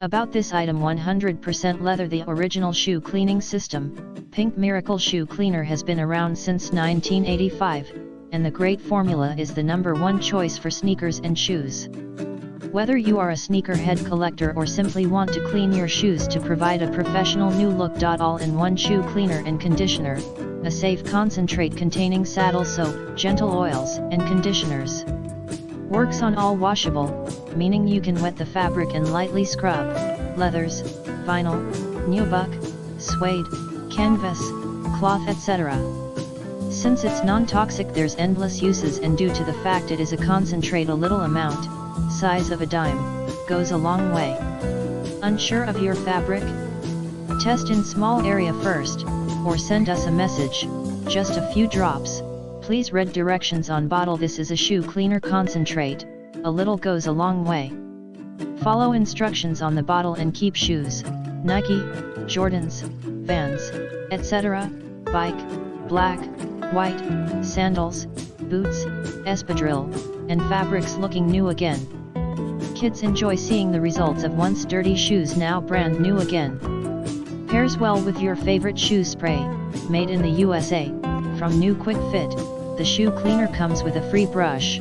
About this item: 100% leather, the original shoe cleaning system. Pink Miracle Shoe Cleaner has been around since 1985, and the great formula is the #1 choice for sneakers and shoes. Whether you are a sneakerhead collector or simply want to clean your shoes to provide a professional new look. All-in-one shoe cleaner and conditioner, a safe concentrate containing saddle soap, gentle oils, and conditioners. Works on all washable, meaning you can wet the fabric and lightly scrub, leathers, vinyl, Nubuck, suede, canvas, cloth, etc. Since it's non-toxic, there's endless uses, and due to the fact it is a concentrate, a little amount, size of a dime, goes a long way. Unsure of your fabric? Test in small area first, or send us a message, just a few drops. Please read directions on bottle. This is a shoe cleaner concentrate, a little goes a long way. Follow instructions on the bottle and keep shoes, Nike, Jordans, Vans, etc., bike, black, white, sandals, boots, espadrille, and fabrics looking new again. Kids enjoy seeing the results of once dirty shoes now brand new again. Pairs well with your favorite shoe spray, made in the USA, from New Quick Fit. The shoe cleaner comes with a free brush.